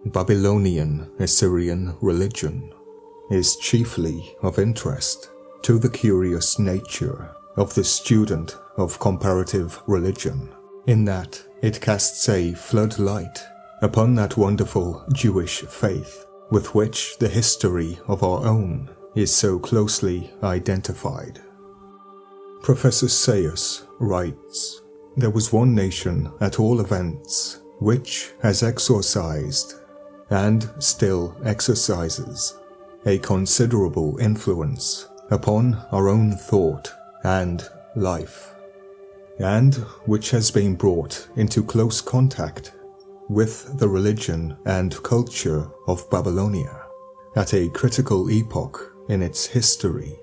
Babylonian Assyrian religion is chiefly of interest to the curious nature of the student of comparative religion, in that it casts a floodlight upon that wonderful Jewish faith with which the history of our own is so closely identified. Professor Sayers writes, "There was one nation at all events which has exercised, and still exercises, a considerable influence upon our own thought and life, and which has been brought into close contact with the religion and culture of Babylonia at a critical epoch in its history.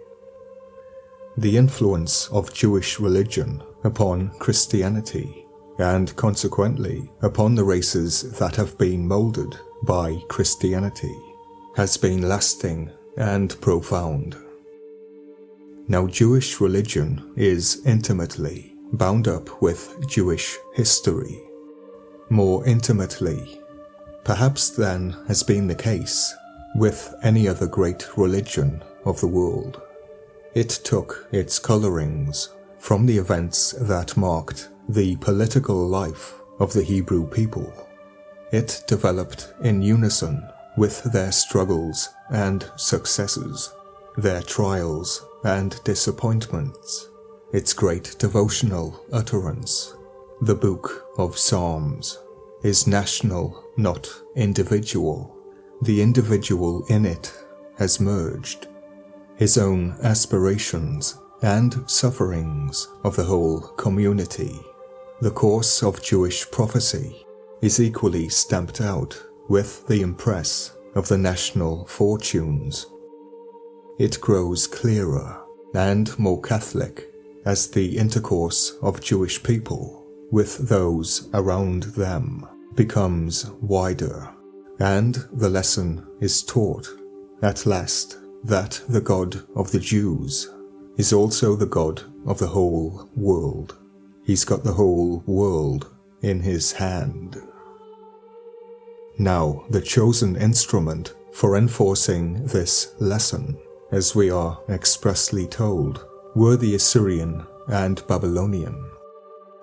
The influence of Jewish religion upon Christianity, and consequently upon the races that have been molded by Christianity, has been lasting and profound. Now, Jewish religion is intimately bound up with Jewish history, more intimately, perhaps, than has been the case with any other great religion of the world. It took its colorings from the events that marked the political life of the Hebrew people. It developed in unison with their struggles and successes, their trials and disappointments, its great devotional utterance. The Book of Psalms is national, not individual. The individual in it has merged his own aspirations and sufferings of the whole community. The course of Jewish prophecy is equally stamped out with the impress of the national fortunes. It grows clearer and more Catholic as the intercourse of Jewish people with those around them becomes wider, and the lesson is taught at last that the God of the Jews is also the God of the whole world. He's got the whole world in his hand. Now, the chosen instrument for enforcing this lesson, as we are expressly told, were the Assyrian and Babylonian.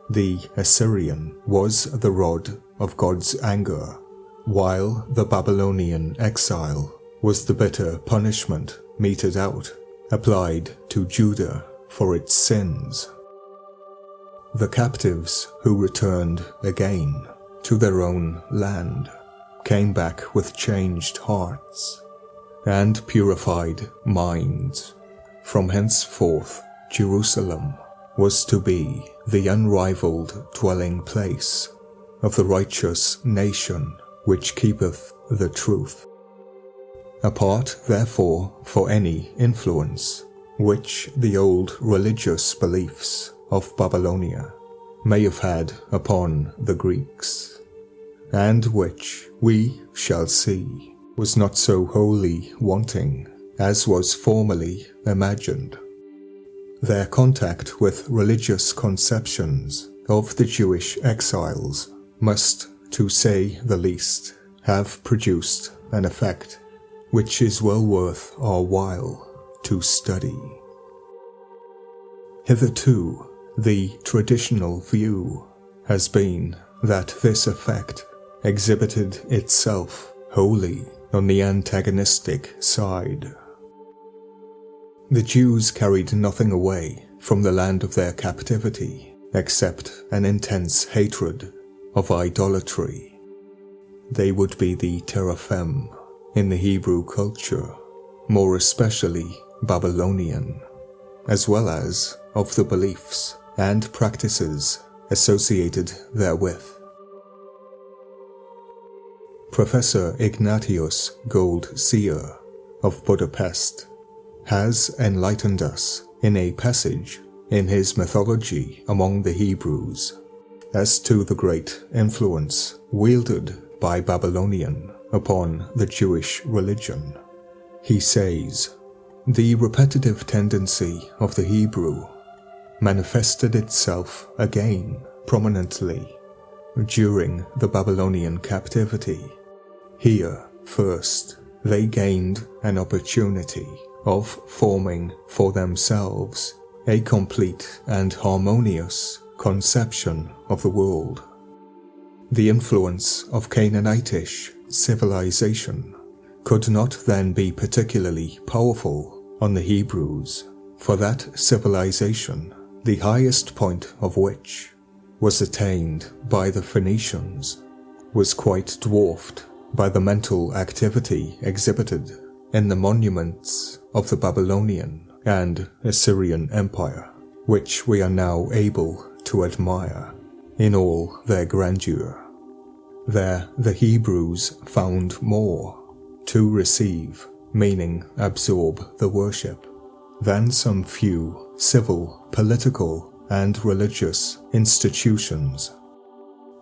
The Assyrian was the rod of God's anger, while the Babylonian exile was the bitter punishment meted out, applied to Judah for its sins. The captives who returned again to their own land came back with changed hearts and purified minds. From henceforth, Jerusalem was to be the unrivaled dwelling place of the righteous nation which keepeth the truth. Apart, therefore, for any influence which the old religious beliefs of Babylonia may have had upon the Greeks, and which we shall see was not so wholly wanting as was formerly imagined. Their contact with religious conceptions of the Jewish exiles must, to say the least, have produced an effect which is well worth our while to study. Hitherto, the traditional view has been that this effect exhibited itself wholly on the antagonistic side. The Jews carried nothing away from the land of their captivity except an intense hatred of idolatry. They would be the teraphim in the Hebrew culture, more especially Babylonian, as well as of the beliefs and practices associated therewith. Professor Ignatius Gold-Seer of Budapest has enlightened us in a passage in his mythology among the Hebrews as to the great influence wielded by Babylonian upon the Jewish religion. He says, "The repetitive tendency of the Hebrew manifested itself again prominently during the Babylonian captivity, Here, first, they gained an opportunity of forming for themselves a complete and harmonious conception of the world. The influence of Canaanitish civilization could not then be particularly powerful on the Hebrews, for that civilization, the highest point of which was attained by the Phoenicians, was quite dwarfed by the mental activity exhibited in the monuments of the Babylonian and Assyrian Empire, which we are now able to admire in all their grandeur. There the Hebrews found more to receive, meaning absorb the worship, than some few civil, political, and religious institutions.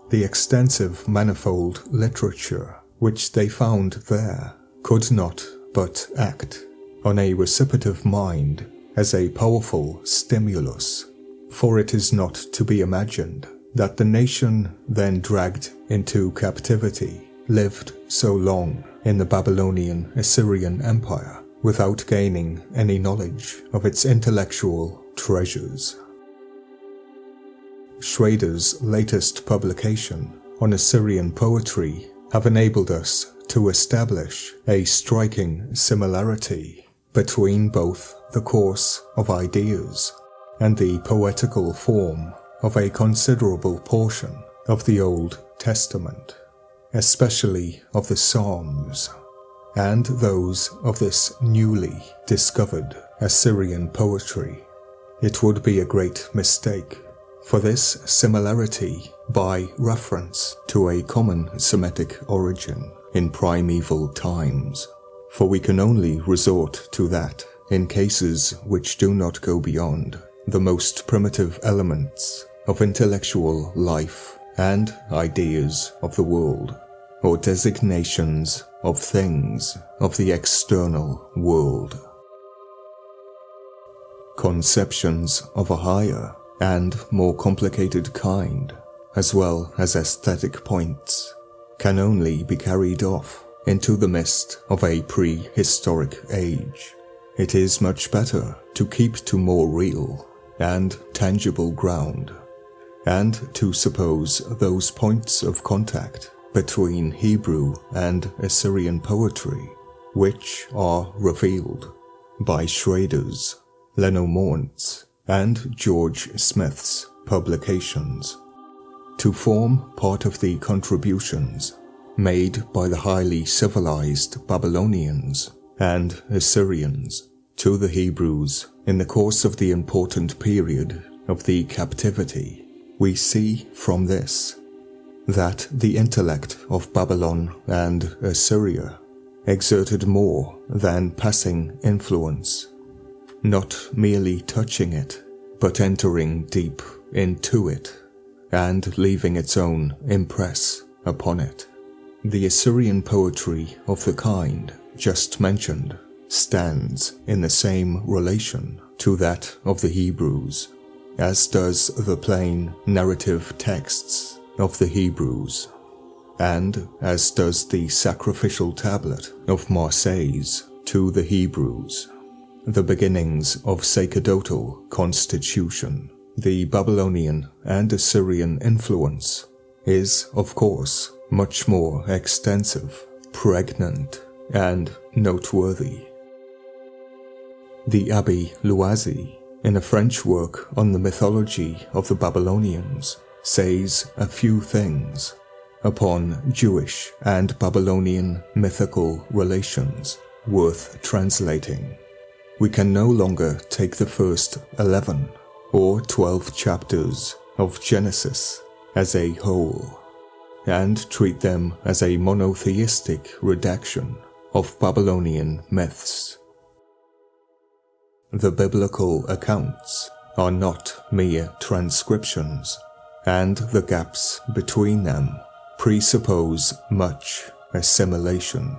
The extensive manifold literature which they found there could not but act on a receptive mind as a powerful stimulus, for it is not to be imagined that the nation then dragged into captivity lived so long in the Babylonian Assyrian Empire without gaining any knowledge of its intellectual treasures. Schrader's latest publication on Assyrian poetry have enabled us to establish a striking similarity between both the course of ideas and the poetical form of a considerable portion of the Old Testament, especially of the Psalms, and those of this newly discovered Assyrian poetry. It would be a great mistake for this similarity by reference to a common Semitic origin in primeval times, for we can only resort to that in cases which do not go beyond the most primitive elements of intellectual life and ideas of the world, or designations of things of the external world. Conceptions of a higher and more complicated kind, as well as aesthetic points, can only be carried off into the mist of a prehistoric age. It is much better to keep to more real and tangible ground, and to suppose those points of contact between Hebrew and Assyrian poetry, which are revealed by Schrader's, Lenormand's, and George Smith's publications, to form part of the contributions made by the highly civilized Babylonians and Assyrians to the Hebrews in the course of the important period of the captivity. We see from this that the intellect of Babylon and Assyria exerted more than passing influence, not merely touching it, but entering deep into it, and leaving its own impress upon it. The Assyrian poetry of the kind just mentioned stands in the same relation to that of the Hebrews, as does the plain narrative texts of the Hebrews, and as does the sacrificial tablet of Marseilles to the Hebrews. The beginnings of sacerdotal constitution, the Babylonian and Assyrian influence is, of course, much more extensive, pregnant, and noteworthy. The Abbé Loisy, in a French work on the mythology of the Babylonians, says a few things upon Jewish and Babylonian mythical relations worth translating. We can no longer take the first 11 or 12 chapters of Genesis as a whole, and treat them as a monotheistic redaction of Babylonian myths. The biblical accounts are not mere transcriptions, and the gaps between them presuppose much assimilation,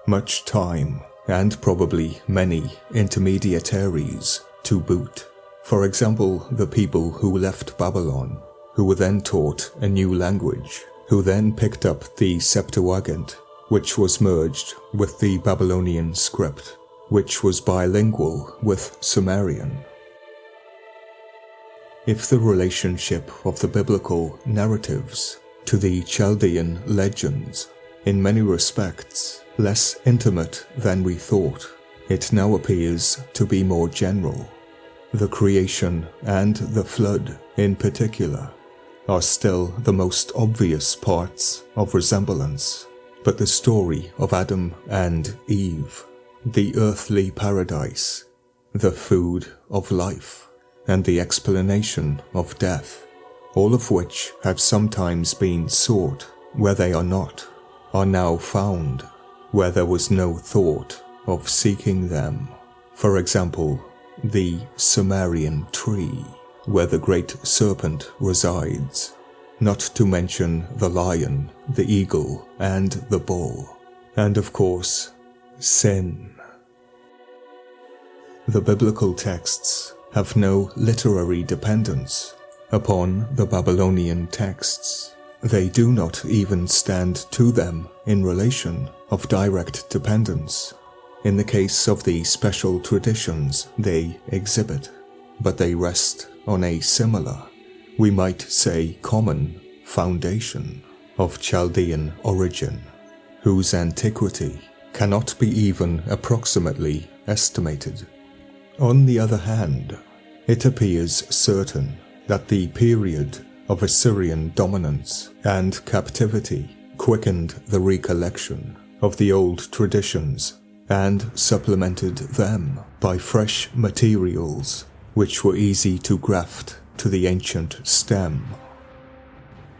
much time, and probably many intermediaries to boot. For example, the people who left Babylon, who were then taught a new language, who then picked up the Septuagint which was merged with the Babylonian script, which was bilingual with Sumerian. If the relationship of the biblical narratives to the Chaldean legends, in many respects less intimate than we thought, it now appears to be more general. The creation and the flood, in particular, are still the most obvious parts of resemblance, but the story of Adam and Eve, the earthly paradise, the food of life, and the explanation of death, all of which have sometimes been sought where they are not, are now found where there was no thought of seeking them. For example, the Sumerian tree, where the great serpent resides, not to mention the lion, the eagle, and the bull, and of course, sin. The biblical texts have no literary dependence upon the Babylonian texts. They do not even stand to them in relation of direct dependence in the case of the special traditions they exhibit, but they rest on a similar, we might say common, foundation of Chaldean origin, whose antiquity cannot be even approximately estimated. On the other hand, it appears certain that the period of Assyrian dominance and captivity quickened the recollection of the old traditions and supplemented them by fresh materials which were easy to graft to the ancient stem.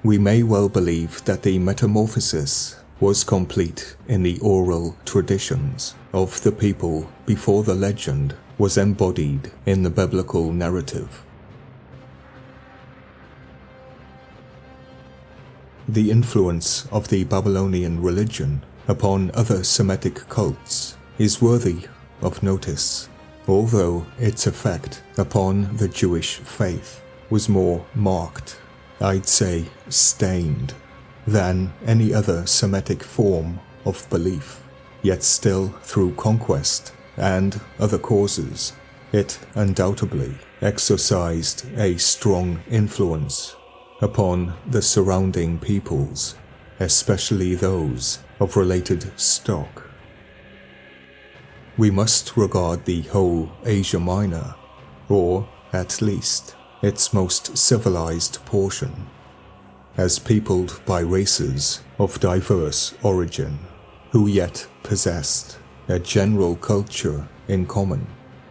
We may well believe that the metamorphosis was complete in the oral traditions of the people before the legend was embodied in the biblical narrative. The influence of the Babylonian religion upon other Semitic cults is worthy of notice, although its effect upon the Jewish faith was more marked, I'd say stained, than any other Semitic form of belief. Yet still, through conquest and other causes, it undoubtedly exercised a strong influence upon the surrounding peoples, especially those of related stock. We must regard the whole Asia Minor, or at least its most civilized portion, as peopled by races of diverse origin, who yet possessed a general culture in common.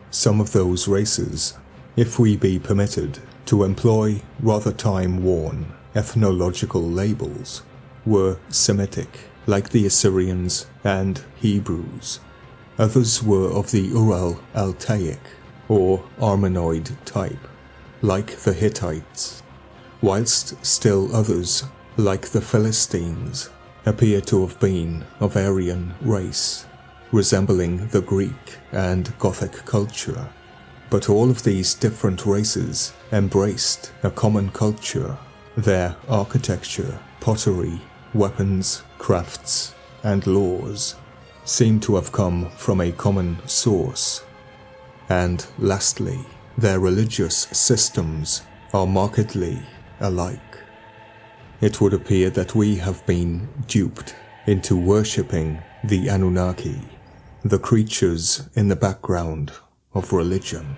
Some of those races, if we be permitted to employ rather time-worn ethnological labels, were Semitic, like the Assyrians and Hebrews. Others were of the Ural-Altaic or Armenoid type, like the Hittites, whilst still others, like the Philistines, appear to have been of Aryan race, resembling the Greek and Gothic culture. But all of these different races embraced a common culture. Their architecture, pottery, weapons, crafts, and laws seem to have come from a common source. And lastly, their religious systems are markedly alike. It would appear that we have been duped into worshipping the Anunnaki, the creatures in the background of religion.